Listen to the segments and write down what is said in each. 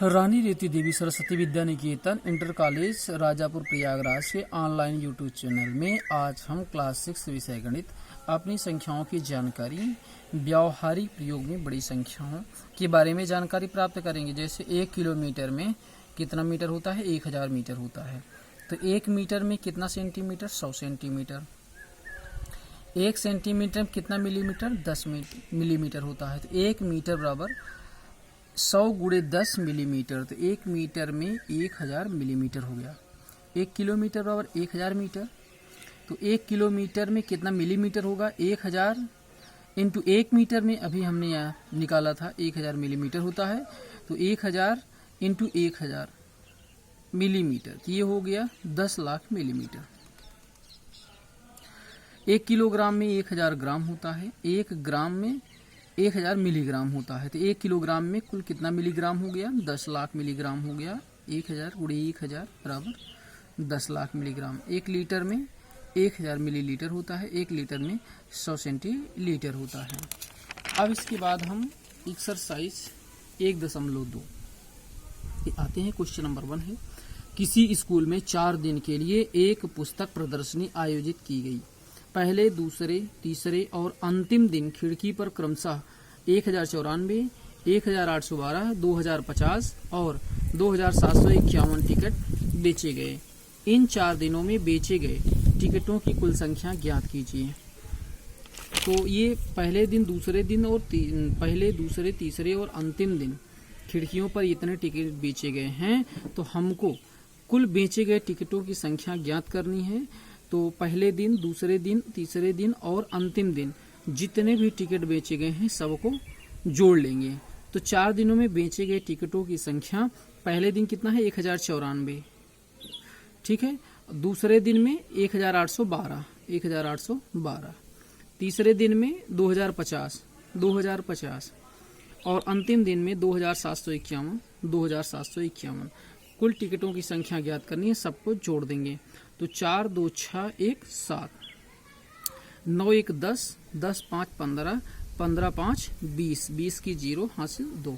रानी रेती देवी Saraswati Vidya Niketan inter college Rajapur Prayagraj के online YouTube channel में आज हम क्लास 6 विषय गणित अपनी संख्याओं की जानकारी व्यावहारिक प्रयोग में बड़ी संख्याओं के बारे में जानकारी प्राप्त करेंगे। जैसे 1 किलोमीटर में कितना मीटर होता है? 1000 मीटर होता है। तो 1 मीटर में कितना सेंटीमीटर? 100 सेंटीमीटर। 1 सेंटीमीटर में कितना मिलीमीटर? 10 मिलीमीटर होता है। तो 1 मीटर बराबर 100 गुणे 10 मिलीमीटर। तो 1 मीटर में 1000 मिलीमीटर हो गया। 1 किलोमीटर बराबर 1000 मीटर। तो 1 किलोमीटर में कितना मिलीमीटर होगा? 1000 इंटू 1 मीटर में अभी हमने यहाँ निकाला था 1000 मिलीमीटर होता है। तो 1000 इंटू 1000 मिलीमीटर, तो ये हो गया 10 लाख मिलीमीटर। 1 किलोग्राम में 1000 ग्राम होता है। 1 ग्राम में 1000 मिलीग्राम होता है। तो 1 किलोग्राम में कुल कितना मिलीग्राम हो गया? 10 लाख मिलीग्राम हो गया। 1000 गुणे 1000 बराबर 10 लाख मिलीग्राम। 1 लीटर में 1000 मिलीलीटर होता है। 1 लीटर में 100 सेंटीलीटर होता है। अब इसके बाद हम एक्सरसाइज 1.2 आते हैं। क्वेश्चन नंबर 1 है, किसी स्कूल में 4 दिन के लिए एक पुस्तक प्रदर्शनी आयोजित की गई। पहले, दूसरे, तीसरे और अंतिम दिन खिड़की पर क्रमशः 1094, 1812, 2050 और 2751 टिकट बेचे गए। इन 4 दिनों में बेचे गए टिकटों की कुल संख्या ज्ञात कीजिए। तो ये पहले दिन, दूसरे दिन और पहले, दूसरे, तीसरे और अंतिम दिन खिड़कियों पर इतने टिकट बेचे गए हैं। तो हमको कुल बेचे गए टिकटों की संख्या ज्ञात करनी है। तो पहले दिन, दूसरे दिन, तीसरे दिन और अंतिम दिन जितने भी टिकट बेचे गए हैं सबको जोड़ लेंगे। तो 4 दिनों में बेचे गए टिकटों की संख्या, पहले दिन कितना है? 1094, ठीक है। दूसरे दिन में 1812, तीसरे दिन में 2050 और अंतिम दिन में 2751। कुल टिकटों की संख्या ज्ञात करनी है, सबको जोड़ देंगे। तो 4 2 6 1 7, 9 1 10, 10 5 15, 15 5 20, 20 की 0 हासिल 2,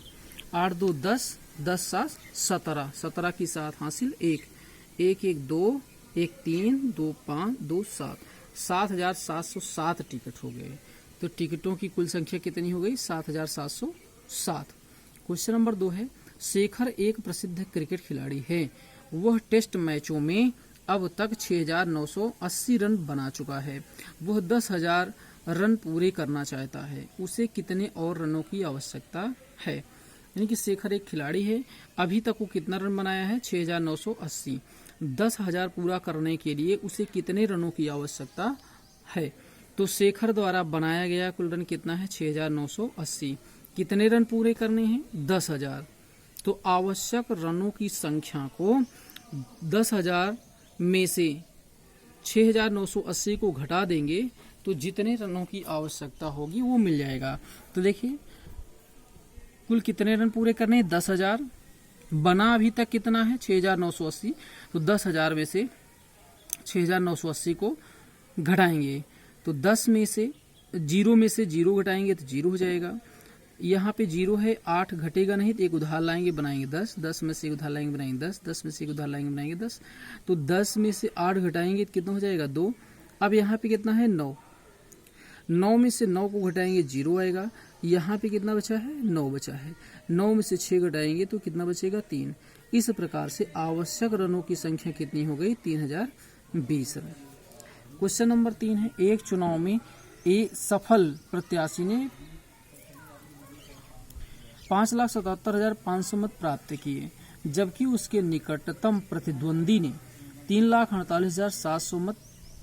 8 2 10, 10 7 17, 17 की 7 हासिल 1, 1 1 2, 1 3, 2 5, 2 7, 7707 टिकट हो गए। तो टिकटों की कुल संख्या कितनी हो गई? 7707। क्वेश्चन नंबर 2 है, शेखर एक प्रसिद्ध क्रिकेट खिलाड़ी है। वह टेस्ट मैचों में अब तक 6980 रन बना चुका है। वह 10,000 रन पूरे करना चाहता है। उसे कितने और रनों की आवश्यकता है? यानी कि शेखर एक खिलाड़ी है, अभी तक वो कितना रन बनाया है? 6980। 10,000 पूरा करने के लिए उसे कितने रनों की आवश्यकता है? तो शेखर द्वारा बनाया गया कुल रन कितना है? 6980। कितने रन पूरे करने हैं? 10,000। तो आवश्यक रनों की संख्या को 10,000 में से 6980 को घटा देंगे तो जितने रनों की आवश्यकता होगी वो मिल जाएगा। तो देखिए कुल कितने रन पूरे करने हैं? 10,000। बना अभी तक कितना है? 6980। तो 10,000 में से 6980 को घटाएंगे तो 10 में से 0 में से 0 घटाएंगे तो 0 हो जाएगा। यहाँ पे 0 है, 8 घटेगा नहीं तो एक उधार लाएंगे बनाएंगे 10, 10 में से एक उधार लाएंगे बनाएंगे 10, 10 में से एक उधार लाएंगे बनाएंगे 10। तो 10 में से 8 घटाएंगे तो कितना हो जाएगा? 2। अब यहाँ पे कितना है? 9। 9 में से 9 को घटाएंगे 0 आएगा। यहाँ पे कितना बचा है? 9 बचा है। 9 में से 6 घटाएंगे तो कितना बचेगा? 3। इस प्रकार से आवश्यक रनों की संख्या कितनी हो गई? 3020 रन। क्वेश्चन नंबर 3 है, एक चुनाव में एक सफल प्रत्याशी ने 5,77,500 मत प्राप्त किए, जबकि उसके निकटतम प्रतिद्वंदी ने 3,48,700 मत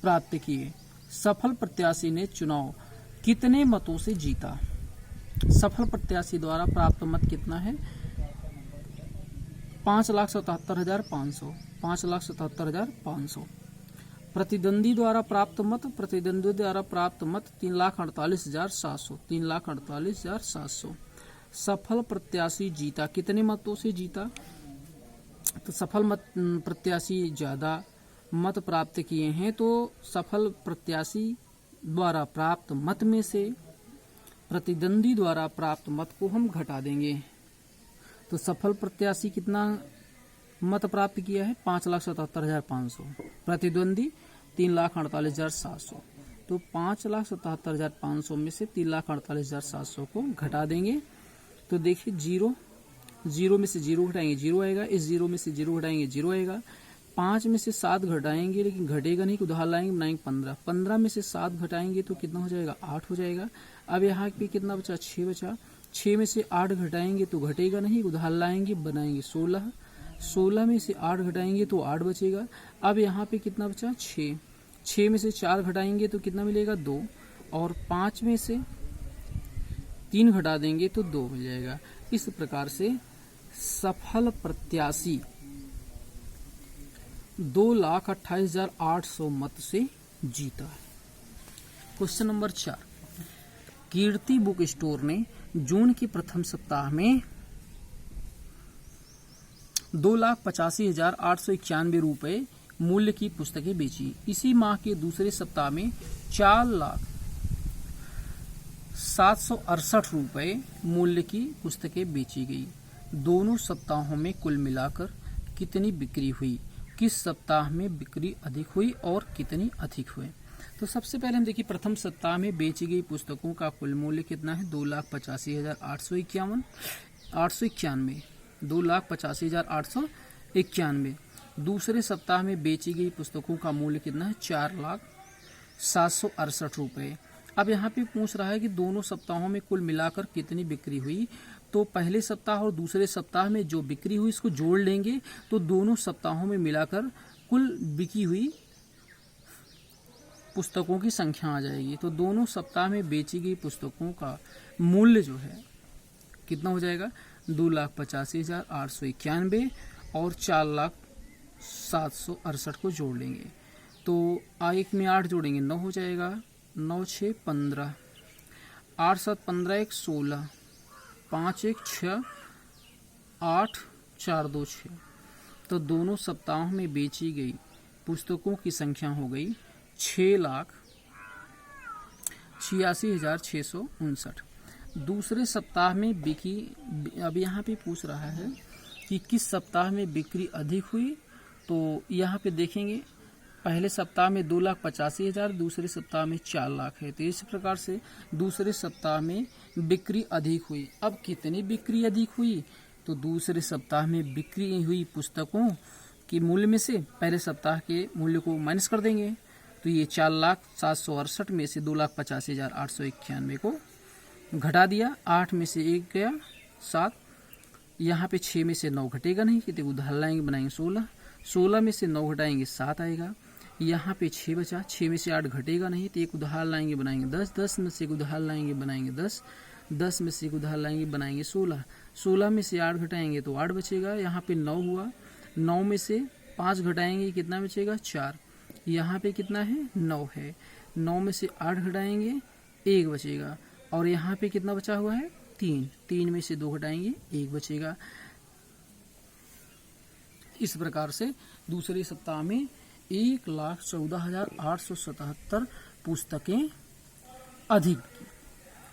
प्राप्त किए। सफल प्रत्याशी ने चुनाव कितने मतों से जीता? सफल प्रत्याशी द्वारा प्राप्त मत कितना है? 5,77,500। 5,77,500। प्रतिद्वंदी द्वारा प्राप्त मत 3,48,700। 3,48,700। सफल प्रत्याशी जीता कितने मतों से जीता? तो सफल प्रत्याशी ज्यादा मत प्राप्त किए हैं, तो सफल प्रत्याशी द्वारा प्राप्त मत में से प्रतिद्वंदी द्वारा प्राप्त मत को हम घटा देंगे। तो सफल प्रत्याशी कितना मत प्राप्त किया है? 5,77,500। प्रतिद्वंदी 3,48,700। तो 5,77,500 में से 3,48,700 को घटा देंगे। तो देखिए जीरो में से जीरो घटाएंगे, जीरो आएगा। इस जीरो में से जीरो घटाएंगे, जीरो आएगा। 5 में से 7 घटाएंगे, लेकिन घटेगा नहीं, उधार लाएंगे, बनाएंगे 15। 15 में से 7 घटाएंगे तो कितना हो जाएगा? 8 हो जाएगा। अब यहाँ पे कितना बचा? 6 बचा। 6 में से 8 घटाएंगे तो घटेगा नहीं, उधार लाएंगे, बनाएंगे 16। 16 में से 8 घटाएंगे तो 8 बचेगा। अब यहाँ पे कितना बचा? 6। 6 में से 4 घटाएंगे तो कितना मिलेगा? 2। और 5 में से 3 घटा देंगे तो 2 मिल जाएगा। इस प्रकार से सफल प्रत्याशी 2,28,800 मत से जीता है। क्वेश्चन नंबर 4, कीर्ति बुक स्टोर ने जून के प्रथम सप्ताह में 2,85,891 रुपए मूल्य की पुस्तकें बेची। इसी माह के दूसरे सप्ताह में 4,07,68 रुपए मूल्य की पुस्तकें बेची गई। दोनों सप्ताहों में कुल मिलाकर कितनी बिक्री हुई? किस सप्ताह में बिक्री अधिक हुई और कितनी अधिक हुई? तो सबसे पहले हम देखिए, प्रथम सप्ताह में बेची गई पुस्तकों का कुल मूल्य कितना है? 2,85,891। 2,85,891। दूसरे सप्ताह में बेची गई पुस्तकों का मूल्य कितना है? 4,07,68 रुपए। अब यहाँ पे पूछ रहा है कि दोनों सप्ताहों में कुल मिलाकर कितनी बिक्री हुई। तो पहले सप्ताह और दूसरे सप्ताह में जो बिक्री हुई इसको जोड़ लेंगे तो दोनों सप्ताहों में मिलाकर कुल बिकी हुई पुस्तकों की संख्या आ जाएगी। तो दोनों सप्ताह में बेची गई पुस्तकों का मूल्य जो है कितना हो जाएगा? 2,85,891 और 4,07,68 को जोड़ लेंगे तो एक में 8 जोड़ेंगे 9 हो जाएगा। 9 6 15, 8 7 15, 1 16, 5 1 6, 8 4 2 6। तो दोनों सप्ताहों में बेची गई पुस्तकों की संख्या हो गई 6,86,659। दूसरे सप्ताह में बिकी, अब यहाँ पे पूछ रहा है कि किस सप्ताह में बिक्री अधिक हुई। तो यहाँ पे देखेंगे पहले सप्ताह में 2,85,000, दूसरे सप्ताह में 4 लाख है। तो इस प्रकार से दूसरे सप्ताह में बिक्री अधिक हुई। अब कितनी बिक्री अधिक हुई? तो दूसरे सप्ताह में बिक्री हुई पुस्तकों के मूल्य में से पहले सप्ताह के मूल्य को माइनस कर देंगे। तो ये 4,07,68 में से 2,85,891 को घटा दिया। 8 में से 1 गया 7। यहाँ पे 6 में से 9 घटेगा नहीं, कितने उधार लाएंगे, बनाएंगे 16। 16 में से 9 घटाएंगे 7 आएगा। यहाँ पे 6 बचा। 6 में से 8 घटेगा नहीं, तो एक उधार लाएंगे, बनाएंगे 10। 10 में से एक उधार लाएंगे, बनाएंगे 10। 10 में से एक उधार लाएंगे, बनाएंगे 16। 16 में से 8 घटाएंगे तो 8 बचेगा। यहाँ पे 9 हुआ। 9 में से 5 घटाएंगे, कितना बचेगा? 4। यहाँ पे कितना है? 9 है। 9 में से 8 घटाएंगे, 1 बचेगा। और यहाँ पे कितना बचा हुआ है? 3। 3 में से 2 घटाएंगे, 1 बचेगा। इस प्रकार से दूसरे सप्ताह में 1,14,877 पुस्तकें अधिक।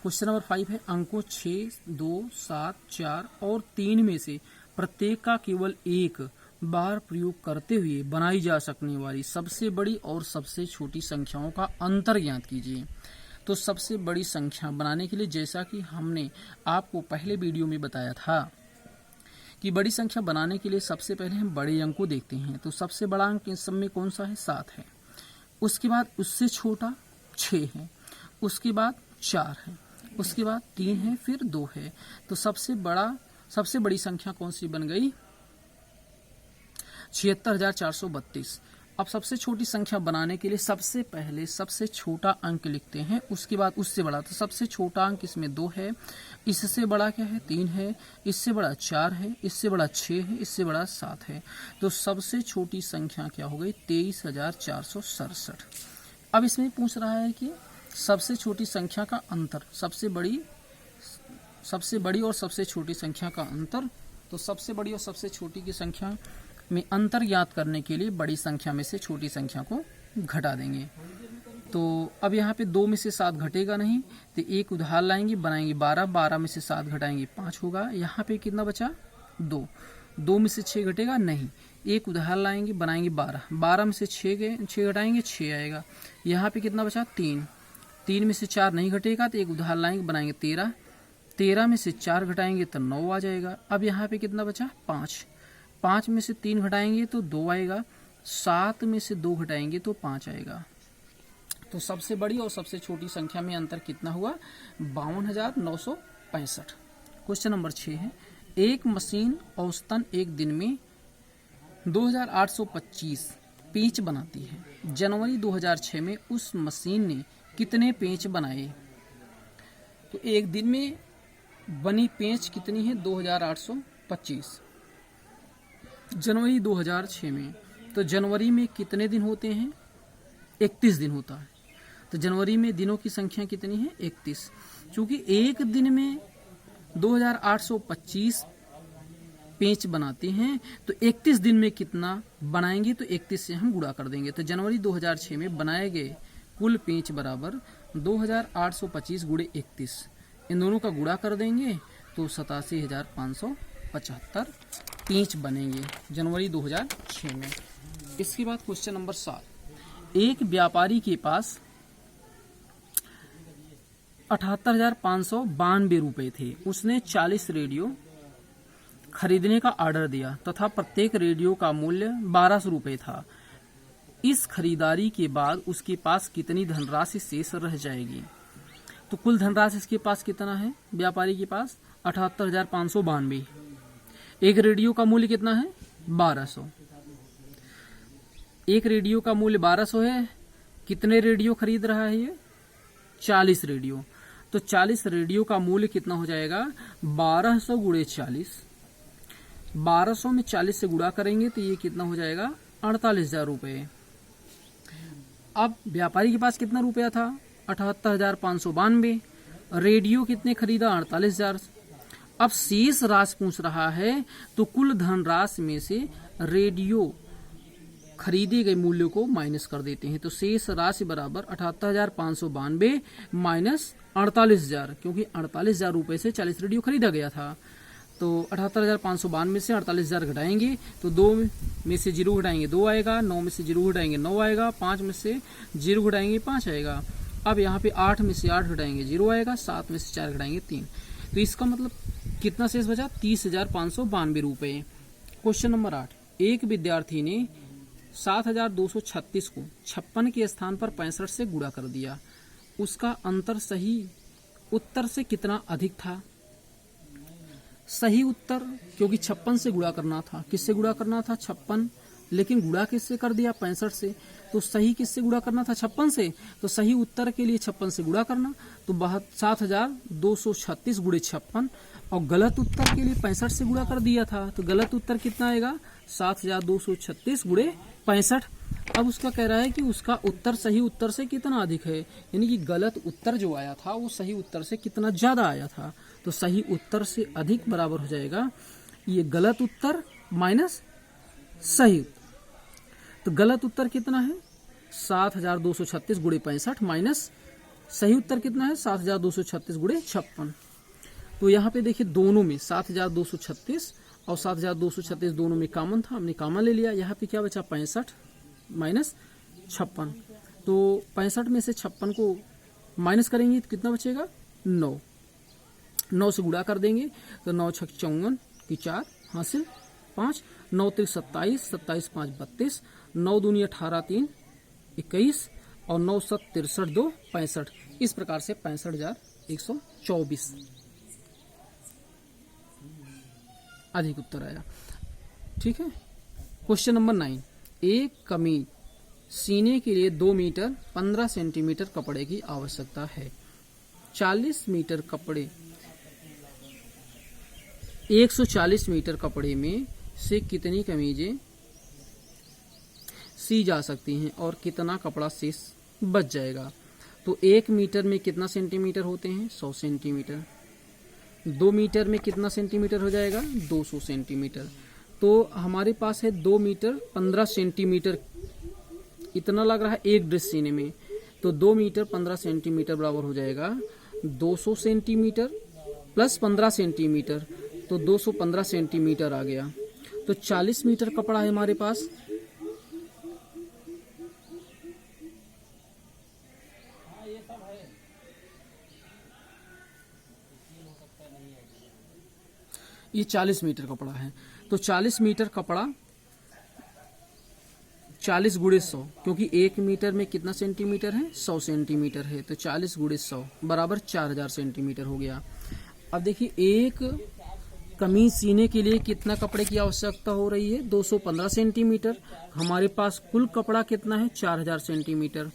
क्वेश्चन नंबर 5 है, अंकों 6, 2, 7, 4 और 3 में से प्रत्येक का केवल एक बार प्रयोग करते हुए बनाई जा सकने वाली सबसे बड़ी और सबसे छोटी संख्याओं का अंतर ज्ञात कीजिए। तो सबसे बड़ी संख्या बनाने के लिए, जैसा कि हमने आपको पहले वीडियो में बताया था कि बड़ी संख्या बनाने के लिए सबसे पहले हम बड़े अंक को देखते हैं। तो सबसे बड़ा अंक इस सब में कौन सा है? 7 है। उसके बाद उससे छोटा 6 है, उसके बाद 4 है, उसके बाद 3 है, फिर 2 है। तो सबसे बड़ी संख्या कौन सी बन गई? 76,432। अब सबसे छोटी संख्या बनाने के लिए सबसे पहले सबसे छोटा अंक लिखते हैं, उसके बाद उससे बड़ा। तो सबसे छोटा अंक इसमें 2 है, इससे बड़ा क्या है? 3 है, इससे बड़ा 4 है, इससे बड़ा 6 है, इससे बड़ा 7 है। तो सबसे छोटी संख्या क्या हो गई? 23,467। अब इसमें पूछ रहा है कि सबसे छोटी संख्या का अंतर, सबसे बड़ी और सबसे छोटी संख्या का अंतर। तो सबसे बड़ी और सबसे छोटी की संख्या में अंतर ज्ञात करने के लिए बड़ी संख्या में से छोटी संख्या को घटा देंगे। तो अब यहाँ पे 2 में से 7 घटेगा नहीं, तो एक उधार लाएंगे, बनाएंगे 12। 12 में से 7 घटाएंगे 5 होगा। यहाँ पे कितना बचा? 2, 2 में से 6 घटेगा नहीं, एक उधार लाएंगे बनाएंगे 12, 12 में से 6 घटाएंगे 6 आएगा। यहाँ पे कितना बचा 3, 3 में से 4 नहीं घटेगा तो एक उधार लाएंगे बनाएंगे 13, 13 में से 4 घटाएंगे तो 9 आ जाएगा। अब यहाँ पे कितना बचा 5, 5 में से 3 घटाएंगे तो 2 आएगा, 7 में से 2 घटाएंगे तो 5 आएगा। तो सबसे बड़ी और सबसे छोटी संख्या में अंतर कितना हुआ 52,965। क्वेश्चन नंबर 6 है, एक मशीन औसतन एक दिन में 2,825 पेंच बनाती है। जनवरी 2006 में उस मशीन ने कितने पेंच बनाए? तो एक दिन में बनी पेंच कितनी है 2,825 जनवरी 2006 में। तो जनवरी में कितने दिन होते हैं 31 दिन होता है। तो जनवरी में दिनों की संख्या कितनी है 31। चूंकि एक दिन में 2,825 पेंच बनाते हैं तो 31 दिन में कितना बनाएंगे तो 31 से हम गुणा कर देंगे। तो जनवरी 2006 में बनाए गए कुल पेंच बराबर 2,825 गुणे 31, इन दोनों का गुणा कर देंगे तो 87,575 पेंच बनेंगे जनवरी 2006 में। इसके बाद क्वेश्चन नंबर 7, एक व्यापारी के पास 78,592 रुपए थे। उसने 40 रेडियो खरीदने का ऑर्डर दिया तथा प्रत्येक रेडियो का मूल्य 1200 रुपए था। इस खरीदारी के बाद उसके पास कितनी धनराशि शेष रह जाएगी? तो कुल धनराशि इसके पास कितना है व्यापारी के पास 78,592। एक रेडियो का मूल्य कितना है 1200। एक रेडियो का मूल्य 1200 है। कितने रेडियो खरीद रहा है ये 40 रेडियो। तो 40 रेडियो का मूल्य कितना हो जाएगा 1200 गुणे 40। 1200 में 40 से गुणा करेंगे तो ये कितना हो जाएगा 48,000 रुपए। अब व्यापारी के पास कितना रुपया था 78,592। रेडियो कितने खरीदा 48,000। अब शेष राशि पूछ रहा है तो कुल धनराशि में से रेडियो खरीदे गए मूल्य को माइनस कर देते हैं। तो शेष राशि बराबर 78,592 माइनस 48,000, क्योंकि 48,000 रुपए से 40 रेडियो खरीदा गया था। तो 78,592 से 48,000 घटाएंगे तो 2 में से 0 घटाएंगे 2 आएगा, 9 में से 0 घटाएंगे 9 आएगा, 5 में से 0 घटाएंगे 5 आएगा। अब यहाँ पे 8 में से 8 घटाएंगे 0 आएगा, 7 में से 4 घटाएंगे 3। तो इसका मतलब कितना शेष बचा 30,592 रुपए। क्वेश्चन नंबर 8, एक विद्यार्थी ने 7,236 को 56 के स्थान पर 65 से गुणा कर दिया। उसका अंतर सही उत्तर से कितना अधिक था? सही उत्तर, क्योंकि 56 से गुणा करना था। किससे गुणा करना था 56, लेकिन गुणा किससे कर दिया 65 से। तो सही किससे गुणा करना था 56 से। तो सही उत्तर के लिए 56 से गुणा करना, तो 7,236 गुणे 56, और गलत उत्तर के लिए 65 से गुणा कर दिया था। तो गलत उत्तर कितना आएगा 7,236 गुणे 65। अब उसका कह रहा है कि उसका उत्तर सही उत्तर से कितना अधिक है, यानी कि गलत उत्तर जो आया था वो सही उत्तर से कितना ज्यादा आया था। तो सही उत्तर से अधिक बराबर हो जाएगा ये गलत उत्तर माइनस सही उत्तर। तो गलत उत्तर कितना है 7,236 गुणे 65 माइनस सही उत्तर कितना है 7,236 गुणे 56। तो यहाँ पे देखिए दोनों में 7,236 और 7,236 दोनों में कॉमन था, हमने कॉमन ले लिया। यहाँ पे क्या बचा 65 माइनस 56। तो 65 में से 56 को माइनस करेंगे तो कितना बचेगा 9। 9 से गुणा कर देंगे तो 9 छक 54 की 4 हासिल 5, 9 3 27, 27 5 32, 9 दूनी 18 3 21 और 9 7 63 2 65। इस प्रकार से 65,124 अधिक उत्तर आया। ठीक है। क्वेश्चन नंबर 9, एक कमीज सीने के लिए 2 मीटर 15 सेंटीमीटर कपड़े की आवश्यकता है। 40 मीटर कपड़े 140 मीटर कपड़े में से कितनी कमीजें सी जा सकती हैं और कितना कपड़ा शेष बच जाएगा? तो 1 मीटर में कितना सेंटीमीटर होते हैं 100 सेंटीमीटर। 2 मीटर में कितना सेंटीमीटर हो जाएगा 200 सेंटीमीटर। तो हमारे पास है 2 मीटर 15 सेंटीमीटर इतना लग रहा है एक ड्रेस सीने में। तो 2 मीटर 15 सेंटीमीटर बराबर हो जाएगा 200 सेंटीमीटर प्लस 15 सेंटीमीटर तो 215 सेंटीमीटर आ गया। तो 40 मीटर कपड़ा है हमारे पास। ये 40 मीटर कपड़ा है। तो 40 मीटर कपड़ा 40 गुणे 100, क्योंकि 1 मीटर में कितना सेंटीमीटर है, 100 सेंटीमीटर है। तो 40 गुणे 100 बराबर 4000 सेंटीमीटर हो गया। अब देखिए, एक कमीज सीने के लिए कितना कपड़े की आवश्यकता हो रही है, 215 सेंटीमीटर। हमारे पास कुल कपड़ा कितना है, 4000 सेंटीमीटर।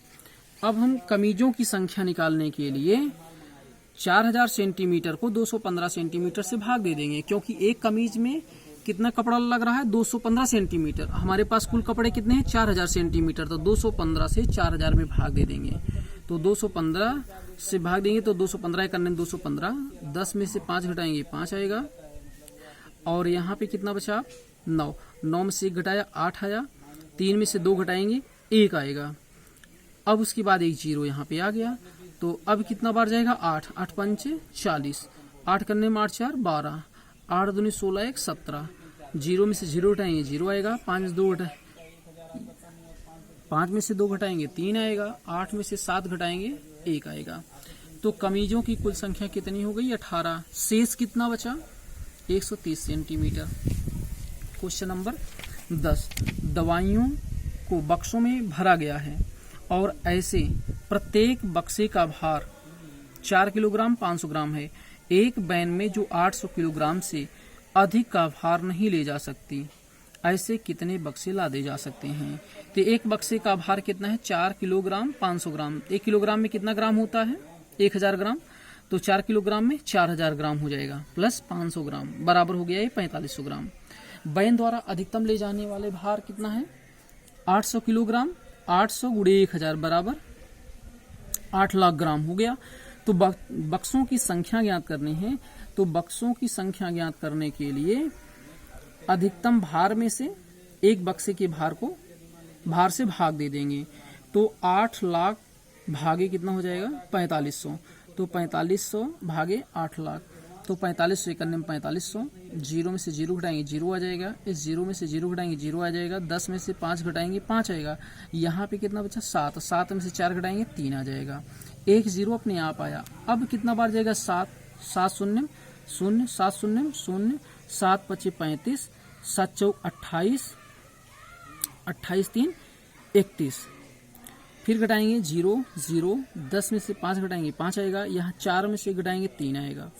अब हम कमीजों की संख्या निकालने के लिए 4000 सेंटीमीटर को 215 सेंटीमीटर से भाग दे देंगे, क्योंकि एक कमीज में कितना कपड़ा लग रहा है, 215 सेंटीमीटर। हमारे पास कुल कपड़े कितने हैं, 4000 सेंटीमीटर। तो 215 से 4000 में भाग दे देंगे। तो 215 से भाग देंगे तो 215 करने 215, 10 में से 5 घटाएंगे 5 आएगा। और यहाँ पे कितना बचा, 9। 9 में से 1 घटाया 8 आया। 3 में से 2 घटाएंगे 1 आएगा। अब उसके बाद एक जीरो यहाँ पे आ गया। तो अब कितना बार जाएगा, 8। 8 पंचे 40, 8 करने में 8 4 12, 8 दूनी 16 1 17। जीरो में से 0 घटाएंगे 0 आएगा। 5 में से 2 घटाएंगे 3 आएगा। 8 में से 7 घटाएंगे 1 आएगा। तो कमीजों की कुल संख्या कितनी हो गई, 18। शेष कितना बचा, 130 सेंटीमीटर। क्वेश्चन नंबर 10, दवाइयों को बक्सों में भरा गया है और ऐसे प्रत्येक बक्से का भार 4 किलोग्राम 500 ग्राम है। एक वैन में जो 800 किलोग्राम से अधिक का भार नहीं ले जा सकती, ऐसे कितने बक्से लादे जा सकते हैं। तो एक बक्से का भार कितना है, 4 किलोग्राम 500 ग्राम। 1 किलोग्राम में कितना ग्राम होता है, 1000 ग्राम। तो 4 किलोग्राम में 4000 ग्राम हो जाएगा, प्लस 500 ग्राम बराबर हो गया ये 4500 ग्राम। वैन द्वारा अधिकतम ले जाने वाले भार कितना है, 800 किलोग्राम। 800 गुणे 1000 बराबर 8 लाख ग्राम हो गया। तो बक्सों की संख्या ज्ञात करनी है। तो बक्सों की संख्या ज्ञात करने के लिए अधिकतम भार में से एक बक्से के भार से भाग दे देंगे। तो 8 लाख भागे कितना हो जाएगा, 4500। तो 4500 भागे 8 लाख, तो 4500 करने में 4500। 0 में से 0 घटाएंगे 0 आ जाएगा। इस 0 में से 0 घटाएंगे 0 आ जाएगा। 10 में से 5 घटाएंगे 5 आएगा। यहाँ पे कितना बचा, 7। 7 में से 4 घटाएंगे 3 आ जाएगा। 1 0 अपने आप आया। अब कितना बार जाएगा, 7। 7 शून्य 0, 7 शून्य 0, 7 पचे 35, 7 चौक 28, 28 3 31। फिर घटाएंगे 0 0, 10 में से 5 घटाएंगे 5 आएगा। यहाँ 4 में से घटाएंगे 3 आएगा।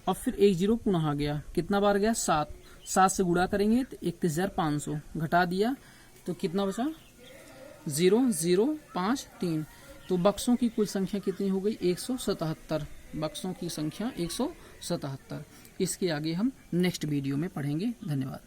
अब फिर 1 0 पुनः आ गया। कितना बार गया, 7। 7 से गुणा करेंगे तो 31500 घटा दिया। तो कितना बचा, 0 0 5 3। तो बक्सों की कुल संख्या कितनी हो गई, 177। बक्सों की संख्या 177। इसके आगे हम नेक्स्ट वीडियो में पढ़ेंगे। धन्यवाद।